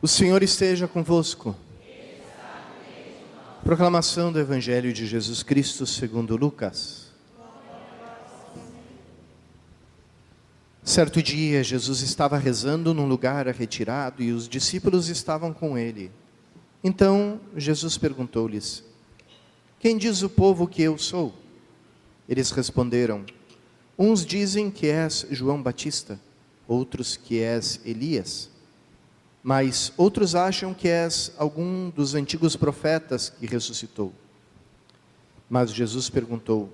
O Senhor esteja convosco. Proclamação do Evangelho de Jesus Cristo segundo Lucas. Certo dia, Jesus estava rezando num lugar retirado e os discípulos estavam com ele. Então, Jesus perguntou-lhes: quem diz o povo que eu sou? Eles responderam: uns dizem que és João Batista, outros que és Elias, mas outros acham que és algum dos antigos profetas que ressuscitou. Mas Jesus perguntou: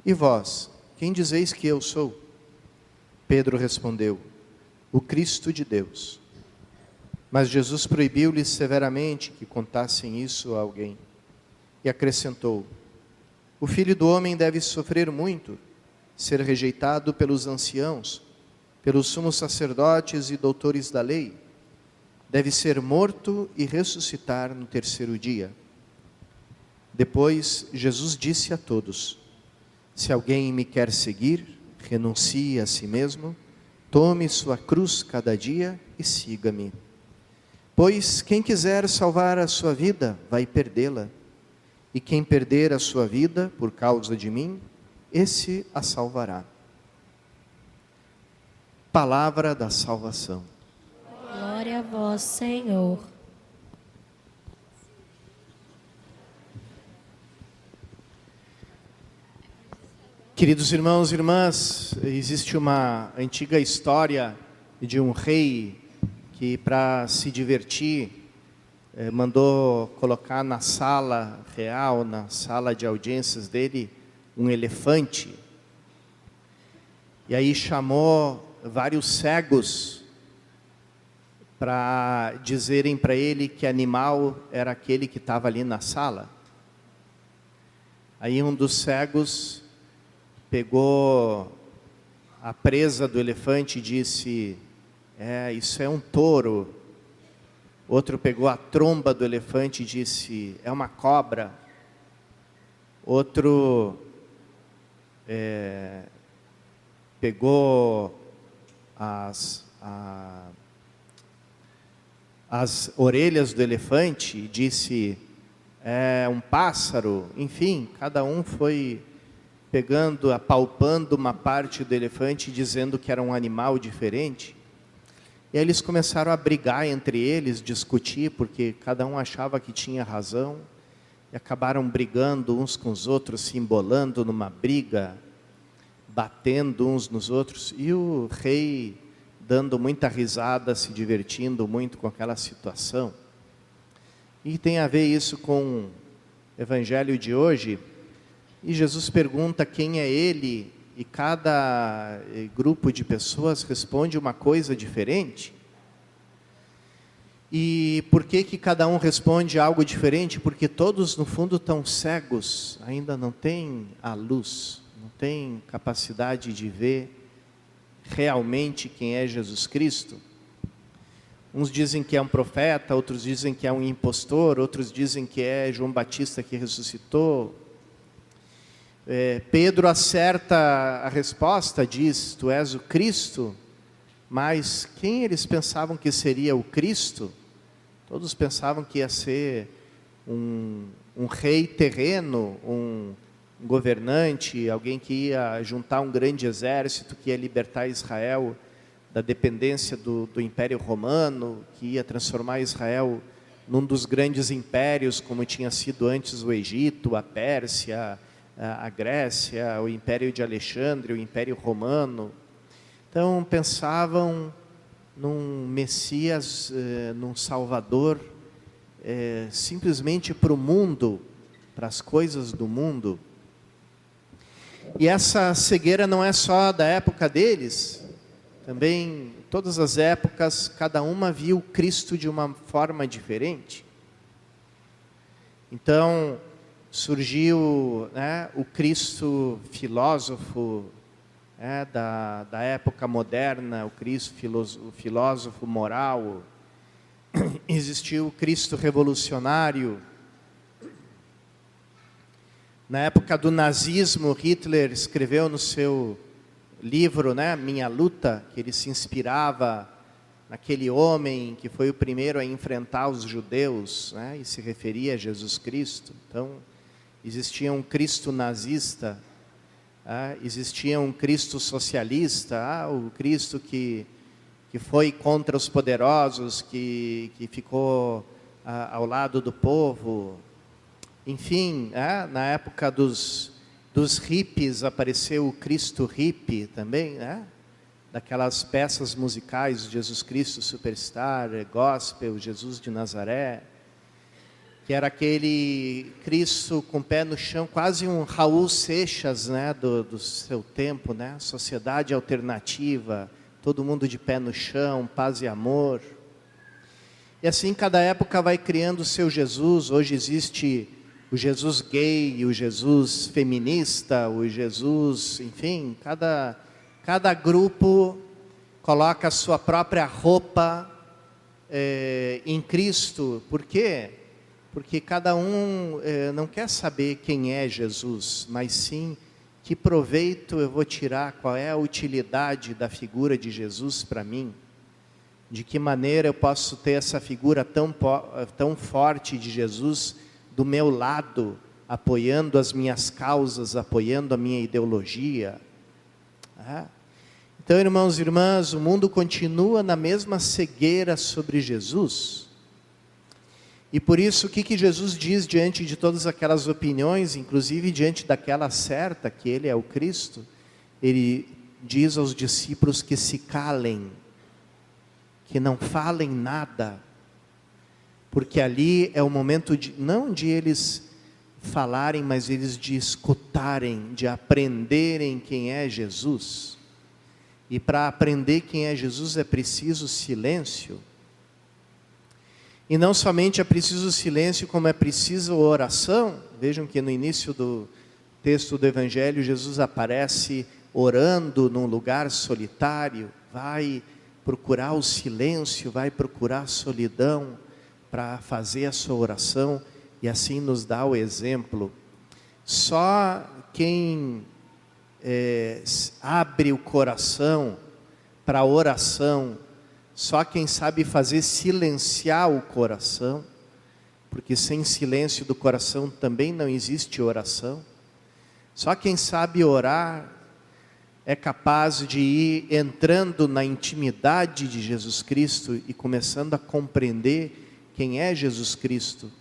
e vós, quem dizeis que eu sou? Pedro respondeu: o Cristo de Deus. Mas Jesus proibiu-lhes severamente que contassem isso a alguém. E acrescentou: o Filho do Homem deve sofrer muito, ser rejeitado pelos anciãos, pelos sumos sacerdotes e doutores da lei, deve ser morto e ressuscitar no terceiro dia. Depois Jesus disse a todos: se alguém me quer seguir, renuncie a si mesmo, tome sua cruz cada dia e siga-me. Pois quem quiser salvar a sua vida, vai perdê-la. E quem perder a sua vida por causa de mim, esse a salvará. Palavra da salvação. Glória a vós, Senhor. Queridos irmãos e irmãs, existe uma antiga história de um rei que, para se divertir, mandou colocar na sala real, na sala de audiências dele, um elefante. E aí chamou vários cegos para dizerem para ele que animal era aquele que estava ali na sala. Aí um dos cegos pegou a presa do elefante e disse: isso é um touro. Outro pegou a tromba do elefante e disse: é uma cobra. Outro pegou as orelhas do elefante e disse: é um pássaro. Enfim, cada um foi pegando, apalpando uma parte do elefante, dizendo que era um animal diferente. E aí eles começaram a brigar entre eles, discutir, porque cada um achava que tinha razão, e acabaram brigando uns com os outros, se embolando numa briga, batendo uns nos outros, e o rei dando muita risada, se divertindo muito com aquela situação. E tem a ver isso com o Evangelho de hoje. E Jesus pergunta quem é ele, e cada grupo de pessoas responde uma coisa diferente. E por que cada um responde algo diferente? Porque todos no fundo estão cegos, ainda não têm a luz, não têm capacidade de ver realmente quem é Jesus Cristo. Uns dizem que é um profeta, outros dizem que é um impostor, outros dizem que é João Batista que ressuscitou. Pedro acerta a resposta, diz: tu és o Cristo. Mas quem eles pensavam que seria o Cristo? Todos pensavam que ia ser um rei terreno, um governante, alguém que ia juntar um grande exército, que ia libertar Israel da dependência do Império Romano, que ia transformar Israel num dos grandes impérios, como tinha sido antes o Egito, a Pérsia, a Grécia, o Império de Alexandre, o Império Romano. Então pensavam num Messias, num Salvador, simplesmente para o mundo, para as coisas do mundo. E essa cegueira não é só da época deles, também todas as épocas, cada uma viu Cristo de uma forma diferente. Então surgiu o Cristo filósofo da época moderna, o Cristo filósofo moral. Existiu o Cristo revolucionário. Na época do nazismo, Hitler escreveu no seu livro, Minha Luta, que ele se inspirava naquele homem que foi o primeiro a enfrentar os judeus, né, e se referia a Jesus Cristo. Então, existia um Cristo nazista, existia um Cristo socialista, o Cristo que foi contra os poderosos, que ficou ao lado do povo. Enfim, na época dos hippies apareceu o Cristo hippie também, né? Daquelas peças musicais, Jesus Cristo Superstar, Gospel, Jesus de Nazaré, que era aquele Cristo com o pé no chão, quase um Raul Seixas, né, do seu tempo, né? Sociedade alternativa, todo mundo de pé no chão, paz e amor. E assim cada época vai criando o seu Jesus. Hoje existe o Jesus gay, o Jesus feminista, o Jesus, enfim, cada grupo coloca a sua própria roupa em Cristo. Por quê? Porque cada um não quer saber quem é Jesus, mas sim que proveito eu vou tirar, qual é a utilidade da figura de Jesus para mim, de que maneira eu posso ter essa figura tão forte de Jesus do meu lado, apoiando as minhas causas, apoiando a minha ideologia. Então, irmãos e irmãs, o mundo continua na mesma cegueira sobre Jesus. E por isso, o que Jesus diz diante de todas aquelas opiniões, inclusive diante daquela certa, que Ele é o Cristo? Ele diz aos discípulos que se calem, que não falem nada, porque ali é o momento não de eles falarem, mas eles de escutarem, de aprenderem quem é Jesus. E para aprender quem é Jesus é preciso silêncio. E não somente é preciso silêncio, como é preciso oração. Vejam que no início do texto do Evangelho, Jesus aparece orando num lugar solitário, vai procurar o silêncio, vai procurar a solidão para fazer a sua oração, e assim nos dá o exemplo. Só quem abre o coração para a oração, só quem sabe fazer silenciar o coração, porque sem silêncio do coração também não existe oração. Só quem sabe orar é capaz de ir entrando na intimidade de Jesus Cristo e começando a compreender quem é Jesus Cristo.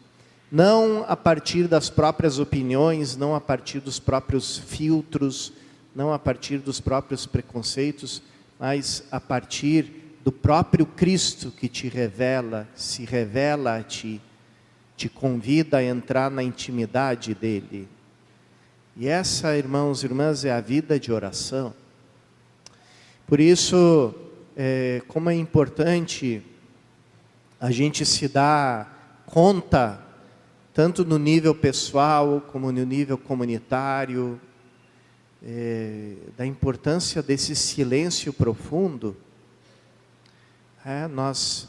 Não a partir das próprias opiniões, não a partir dos próprios filtros, não a partir dos próprios preconceitos, mas a partir do próprio Cristo que te revela, se revela a ti, te convida a entrar na intimidade dele. E essa, irmãos e irmãs, é a vida de oração. Por isso, como é importante a gente se dar conta, tanto no nível pessoal, como no nível comunitário, da importância desse silêncio profundo. Nós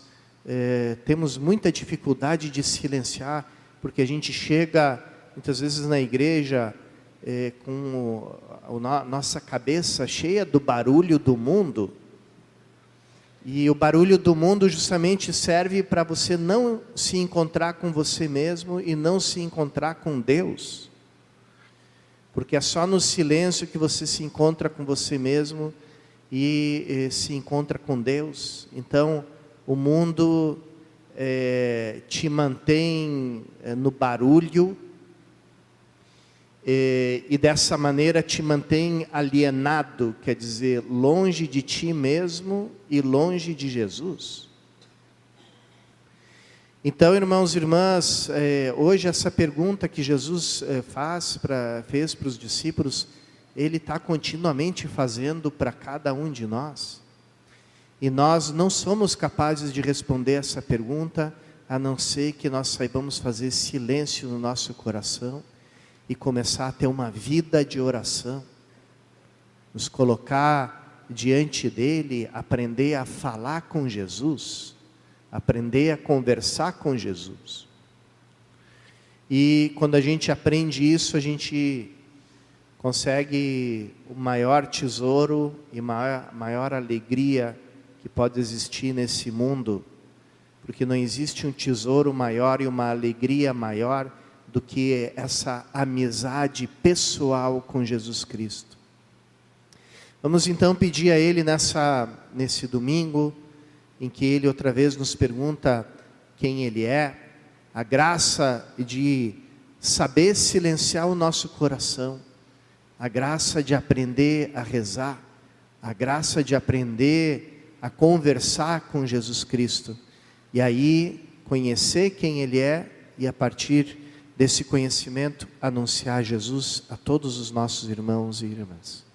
temos muita dificuldade de silenciar, porque a gente chega, muitas vezes na igreja, com a nossa cabeça cheia do barulho do mundo, e o barulho do mundo justamente serve para você não se encontrar com você mesmo e não se encontrar com Deus, porque é só no silêncio que você se encontra com você mesmo e se encontra com Deus. Então o mundo te mantém no barulho, e dessa maneira te mantém alienado, quer dizer, longe de ti mesmo e longe de Jesus. Então, irmãos e irmãs, hoje essa pergunta que Jesus fez para os discípulos, Ele está continuamente fazendo para cada um de nós. E nós não somos capazes de responder essa pergunta, a não ser que nós saibamos fazer silêncio no nosso coração e começar a ter uma vida de oração, nos colocar diante dele, aprender a falar com Jesus, aprender a conversar com Jesus. E quando a gente aprende isso, a gente consegue o maior tesouro e maior alegria que que pode existir nesse mundo, porque não existe um tesouro maior e uma alegria maior do que essa amizade pessoal com Jesus Cristo. Vamos então pedir a Ele nesse domingo, em que Ele outra vez nos pergunta quem Ele é, a graça de saber silenciar o nosso coração, a graça de aprender a rezar, a graça de aprender a conversar com Jesus Cristo, e aí conhecer quem Ele é, e a partir desse conhecimento anunciar Jesus a todos os nossos irmãos e irmãs.